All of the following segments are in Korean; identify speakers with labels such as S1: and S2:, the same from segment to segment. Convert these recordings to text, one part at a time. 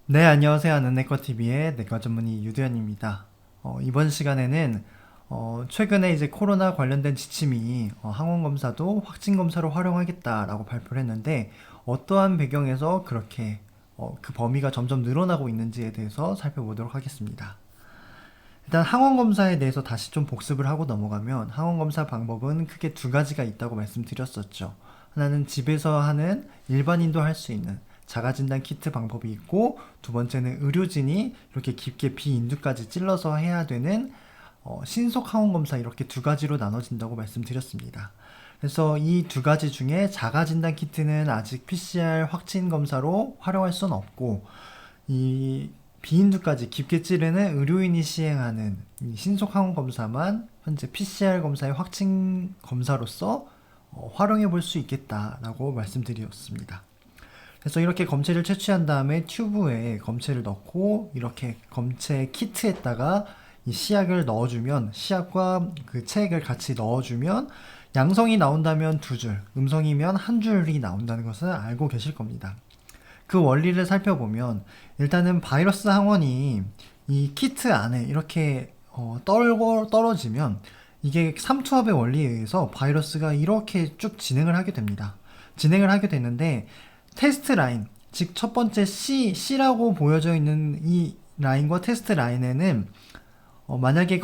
S1: 네, 안녕하세요. 아는내과TV의 내과 전문의 유두현입니다. 이번 시간에는 최근에 이제 코로나 관련된 지침이 항원검사도 확진검사로 활용하겠다라고 발표를 했는데 어떠한 배경에서 그렇게 그 범위가 점점 늘어나고 있는지에 대해서 살펴보도록 하겠습니다. 일단 항원검사에 대해서 다시 좀 복습을 하고 넘어가면 항원검사 방법은 크게 두 가지가 있다고 말씀드렸었죠. 하나는 집에서 하는 일반인도 할 수 있는 자가진단 키트 방법이 있고, 두 번째는 의료진이 이렇게 깊게 비인두까지 찔러서 해야 되는 신속 항원검사, 이렇게 두 가지로 나눠진다고 말씀드렸습니다. 그래서 이 두 가지 중에 자가진단 키트는 아직 PCR 확진 검사로 활용할 수는 없고, 이 비인두까지 깊게 찌르는 의료인이 시행하는 이 신속 항원 검사만 현재 PCR 검사의 확진 검사로서 활용해 볼 수 있겠다라고 말씀드렸습니다. 그래서 이렇게 검체를 채취한 다음에 튜브에 검체를 넣고 이렇게 검체 키트에다가 이 시약을 넣어주면, 시약과 그 체액을 같이 넣어주면 양성이 나온다면 두 줄, 음성이면 한 줄이 나온다는 것을 알고 계실 겁니다. 그 원리를 살펴보면 일단은 바이러스 항원이 이 키트 안에 이렇게 떨어지면 이게 삼투압의 원리에 의해서 바이러스가 이렇게 쭉 진행을 하게 됩니다. 진행을 하게 되는데 테스트 라인, 즉 첫 번째 C라고 보여져 있는 이 라인과 테스트 라인에는 만약에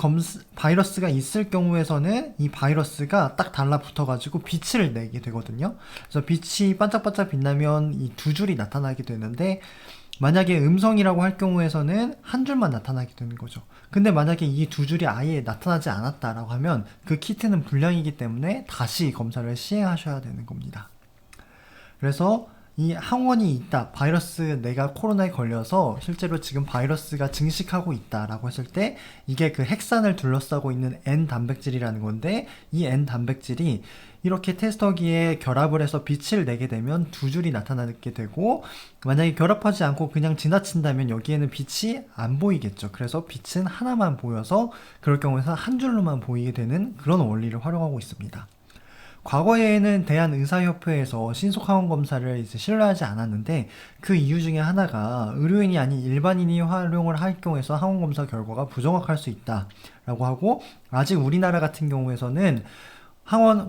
S1: 바이러스가 있을 경우에서는 이 바이러스가 딱 달라붙어가지고 빛을 내게 되거든요. 그래서 빛이 반짝반짝 빛나면 이 두 줄이 나타나게 되는데, 만약에 음성이라고 할 경우에서는 한 줄만 나타나게 되는 거죠. 근데 만약에 이 두 줄이 아예 나타나지 않았다라고 하면 그 키트는 불량이기 때문에 다시 검사를 시행하셔야 되는 겁니다. 그래서 이 항원이 있다, 바이러스, 내가 코로나에 걸려서 실제로 지금 바이러스가 증식하고 있다라고 했을 때 이게 그 핵산을 둘러싸고 있는 N 단백질이라는 건데, 이 N 단백질이 이렇게 테스터기에 결합을 해서 빛을 내게 되면 두 줄이 나타나게 되고, 만약에 결합하지 않고 그냥 지나친다면 여기에는 빛이 안 보이겠죠. 그래서 빛은 하나만 보여서 그럴 경우에는 한 줄로만 보이게 되는 그런 원리를 활용하고 있습니다. 과거에는 대한의사협회에서 신속항원 검사를 이제 신뢰하지 않았는데, 그 이유 중에 하나가 의료인이 아닌 일반인이 활용을 할 경우에서 항원 검사 결과가 부정확할 수 있다라고 하고, 아직 우리나라 같은 경우에서는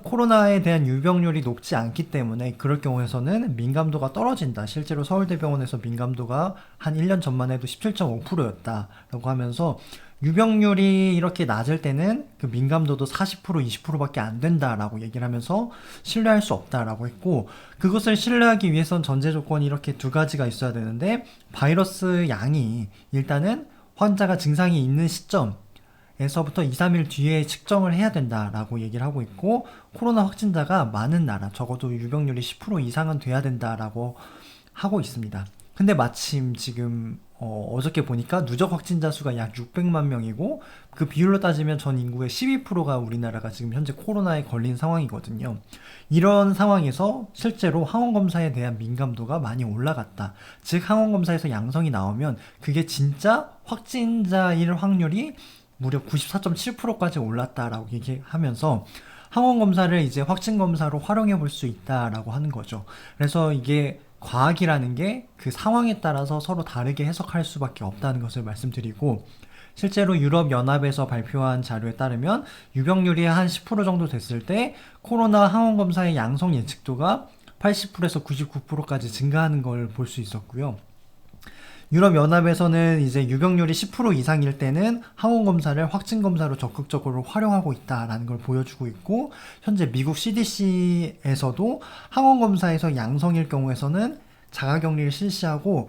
S1: 코로나에 대한 유병률이 높지 않기 때문에 그럴 경우에서는 민감도가 떨어진다. 실제로 서울대병원에서 민감도가 한 1년 전만 해도 17.5%였다라고 하면서, 유병률이 이렇게 낮을 때는 그 민감도도 40% 20%밖에 안 된다라고 얘기를 하면서 신뢰할 수 없다라고 했고, 그것을 신뢰하기 위해선 전제 조건이 이렇게 두 가지가 있어야 되는데, 바이러스 양이 일단은 환자가 증상이 있는 시점에서부터 2, 3일 뒤에 측정을 해야 된다라고 얘기를 하고 있고, 코로나 확진자가 많은 나라, 적어도 유병률이 10% 이상은 돼야 된다라고 하고 있습니다. 근데 마침 지금 어저께 보니까 누적 확진자 수가 약 600만 명이고, 그 비율로 따지면 전 인구의 12%가 우리나라가 지금 현재 코로나에 걸린 상황이거든요. 이런 상황에서 실제로 항원검사에 대한 민감도가 많이 올라갔다. 즉 항원검사에서 양성이 나오면 그게 진짜 확진자일 확률이 무려 94.7%까지 올랐다라고 얘기하면서 항원검사를 이제 확진검사로 활용해 볼 수 있다라고 하는 거죠. 그래서 이게 과학이라는 게 그 상황에 따라서 서로 다르게 해석할 수밖에 없다는 것을 말씀드리고, 실제로 유럽연합에서 발표한 자료에 따르면 유병률이 한 10% 정도 됐을 때 코로나 항원검사의 양성 예측도가 80%에서 99%까지 증가하는 걸 볼 수 있었고요. 유럽연합에서는 이제 유병률이 10% 이상일 때는 항원검사를 확진검사로 적극적으로 활용하고 있다라는 걸 보여주고 있고, 현재 미국 CDC에서도 항원검사에서 양성일 경우에서는 자가격리를 실시하고,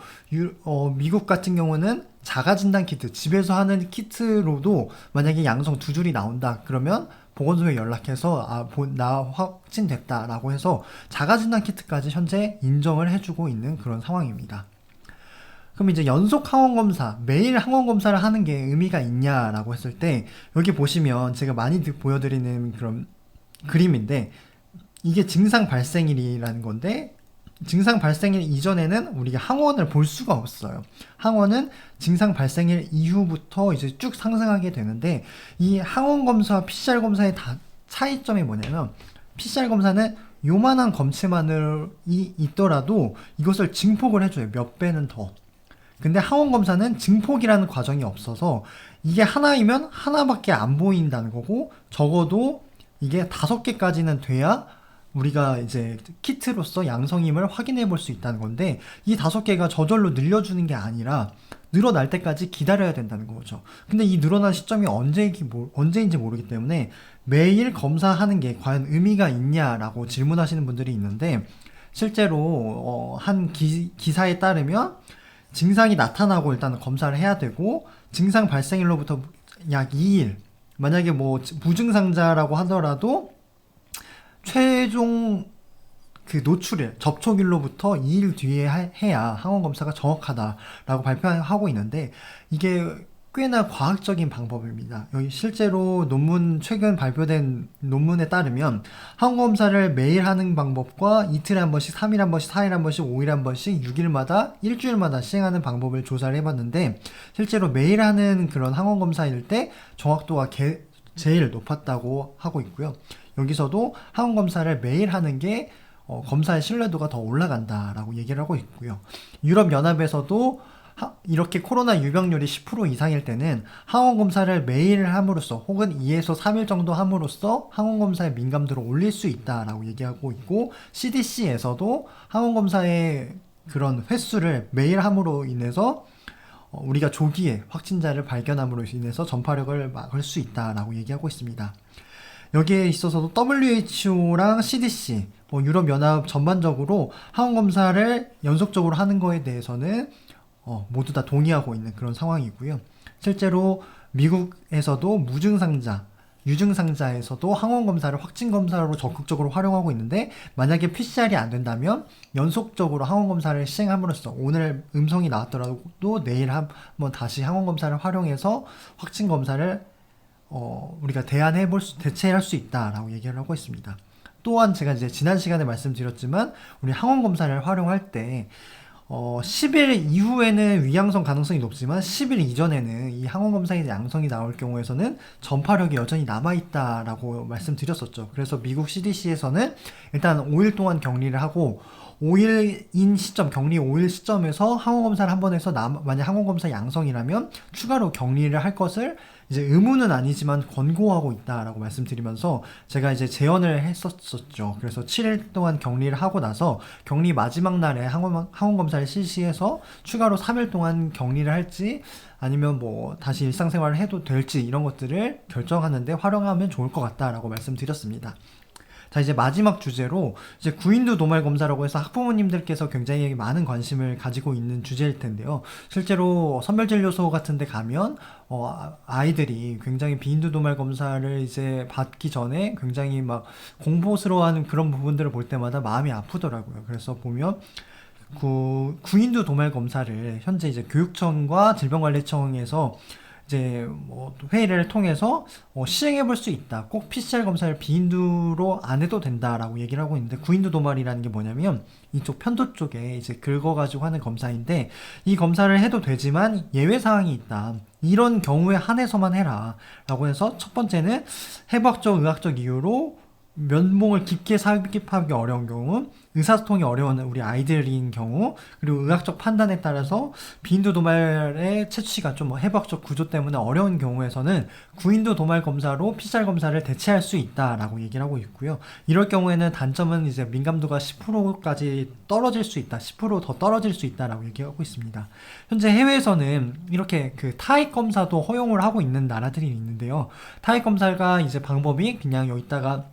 S1: 미국 같은 경우는 자가진단 키트, 집에서 하는 키트로도 만약에 양성 두 줄이 나온다 그러면 보건소에 연락해서 나 확진됐다라고 해서 자가진단 키트까지 현재 인정을 해주고 있는 그런 상황입니다. 그럼 이제 연속 항원 검사, 매일 항원 검사를 하는 게 의미가 있냐라고 했을 때, 여기 보시면 제가 많이 보여드리는 그런 그림인데, 이게 증상 발생일이라는 건데, 증상 발생일 이전에는 우리가 항원을 볼 수가 없어요. 항원은 증상 발생일 이후부터 이제 쭉 상승하게 되는데, 이 항원 검사와 PCR 검사의 차이점이 뭐냐면, PCR 검사는 요만한 검체만이 있더라도 이것을 증폭을 해줘요. 몇 배는 더. 근데 항원 검사는 증폭이라는 과정이 없어서 이게 하나이면 하나밖에 안 보인다는 거고, 적어도 이게 5개까지는 돼야 우리가 이제 키트로서 양성임을 확인해 볼 수 있다는 건데, 이 5개가 저절로 늘려주는 게 아니라 늘어날 때까지 기다려야 된다는 거죠. 근데 이 늘어난 시점이 언제인지 모르기 때문에 매일 검사하는 게 과연 의미가 있냐라고 질문하시는 분들이 있는데, 실제로 한 기사에 따르면 증상이 나타나고 일단 검사를 해야 되고, 증상 발생일로부터 약 2일, 만약에 뭐 무증상자라고 하더라도 최종 그 노출일, 접촉일로부터 2일 뒤에 해야 항원 검사가 정확하다라고 발표하고 있는데, 이게 꽤나 과학적인 방법입니다. 여기 실제로 최근 발표된 논문에 따르면 항원 검사를 매일 하는 방법과 이틀에 한 번씩, 3일 한 번씩, 4일 한 번씩, 5일 한 번씩, 6일마다, 일주일마다 시행하는 방법을 조사를 해봤는데, 실제로 매일 하는 그런 항원 검사일 때 정확도가 제일 높았다고 하고 있고요. 여기서도 항원 검사를 매일 하는 게 검사의 신뢰도가 더 올라간다라고 얘기를 하고 있고요. 유럽연합에서도 이렇게 코로나 유병률이 10% 이상일 때는 항원 검사를 매일 함으로써, 혹은 2에서 3일 정도 함으로써 항원 검사의 민감도를 올릴 수 있다라고 얘기하고 있고, CDC에서도 항원 검사의 그런 횟수를 매일 함으로 인해서 우리가 조기에 확진자를 발견함으로 인해서 전파력을 막을 수 있다라고 얘기하고 있습니다. 여기에 있어서도 WHO랑 CDC, 유럽연합 전반적으로 항원 검사를 연속적으로 하는 거에 대해서는 모두 다 동의하고 있는 그런 상황이고요. 실제로 미국에서도 유증상자에서도 항원 검사를 확진 검사로 적극적으로 활용하고 있는데, 만약에 PCR이 안 된다면 연속적으로 항원 검사를 시행함으로써 오늘 음성이 나왔더라도 내일 한번 다시 항원 검사를 활용해서 확진 검사를 우리가 대체할 수 있다라고 얘기를 하고 있습니다. 또한 제가 이제 지난 시간에 말씀드렸지만, 우리 항원 검사를 활용할 때 10일 이후에는 위양성 가능성이 높지만 10일 이전에는 이 항원 검사에 양성이 나올 경우에서는 전파력이 여전히 남아있다라고 말씀드렸었죠. 그래서 미국 CDC에서는 일단 5일 동안 격리를 하고, 5일인 시점, 격리 5일 시점에서 항원 검사를 한번 해서 만약 항원 검사 양성이라면 추가로 격리를 할 것을 이제 의무는 아니지만 권고하고 있다라고 말씀드리면서 제가 이제 제언을 했었죠. 그래서 7일 동안 격리를 하고 나서 격리 마지막 날에 항원 검사를 실시해서 추가로 3일 동안 격리를 할지, 아니면 뭐 다시 일상생활을 해도 될지, 이런 것들을 결정하는데 활용하면 좋을 것 같다라고 말씀드렸습니다. 자, 이제 마지막 주제로, 이제 구인두 도말 검사라고 해서 학부모님들께서 굉장히 많은 관심을 가지고 있는 주제일 텐데요. 실제로 선별진료소 같은 데 가면 아이들이 굉장히 비인두 도말 검사를 이제 받기 전에 굉장히 막 공포스러워하는 그런 부분들을 볼 때마다 마음이 아프더라고요. 그래서 보면 구인두 도말 검사를 현재 이제 교육청과 질병관리청에서 이제 뭐 회의를 통해서 시행해 볼 수 있다. 꼭 PCR 검사를 비인두로 안 해도 된다라고 얘기를 하고 있는데, 구인두 도말이라는 게 뭐냐면 이쪽 편도 쪽에 이제 긁어가지고 하는 검사인데, 이 검사를 해도 되지만 예외 사항이 있다. 이런 경우에 한해서만 해라. 라고 해서 첫 번째는 해부학적, 의학적 이유로 면봉을 깊게 삽입하기 어려운 경우, 의사소통이 어려운 우리 아이들인 경우, 그리고 의학적 판단에 따라서 비인두 도말의 채취가 좀 해부학적 구조 때문에 어려운 경우에서는 구인두 도말 검사로 PCR 검사를 대체할 수 있다라고 얘기를 하고 있고요. 이럴 경우에는 단점은 이제 민감도가 10%까지 떨어질 수 있다, 10% 더 떨어질 수 있다라고 얘기하고 있습니다. 현재 해외에서는 이렇게 그 타액 검사도 허용을 하고 있는 나라들이 있는데요. 타액 검사가 이제 방법이 그냥 여기다가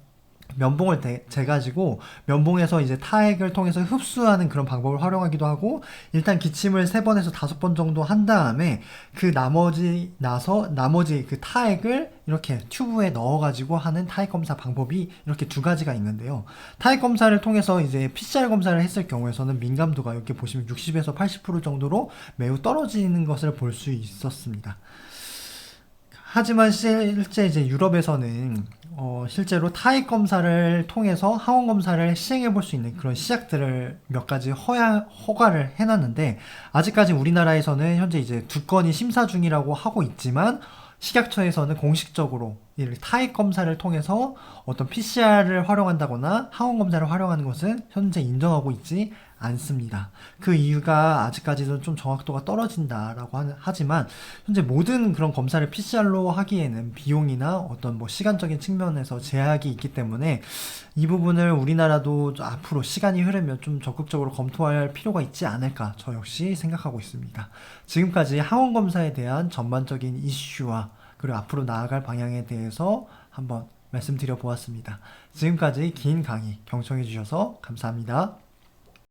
S1: 면봉을 재가지고 면봉에서 이제 타액을 통해서 흡수하는 그런 방법을 활용하기도 하고, 일단 기침을 3번에서 5번 정도 한 다음에 그 나머지 그 타액을 이렇게 튜브에 넣어가지고 하는 타액 검사 방법이 이렇게 2가지가 있는데요. 타액 검사를 통해서 이제 PCR 검사를 했을 경우에서는 민감도가 이렇게 보시면 60에서 80% 정도로 매우 떨어지는 것을 볼 수 있었습니다. 하지만 실제 이제 유럽에서는 실제로 타액 검사를 통해서 항원 검사를 시행해 볼 수 있는 그런 시약들을 몇 가지 허가를 해놨는데, 아직까지 우리나라에서는 현재 이제 2건이 심사 중이라고 하고 있지만, 식약처에서는 공식적으로 이 타액 검사를 통해서 어떤 PCR을 활용한다거나 항원 검사를 활용하는 것은 현재 인정하고 있지 않습니다. 그 이유가 아직까지도 좀 정확도가 떨어진다라고 하지만 현재 모든 그런 검사를 PCR로 하기에는 비용이나 어떤 뭐 시간적인 측면에서 제약이 있기 때문에 이 부분을 우리나라도 앞으로 시간이 흐르면 좀 적극적으로 검토할 필요가 있지 않을까 저 역시 생각하고 있습니다. 지금까지 항원 검사에 대한 전반적인 이슈와 그리고 앞으로 나아갈 방향에 대해서 한번 말씀드려 보았습니다. 지금까지 긴 강의 경청해 주셔서 감사합니다.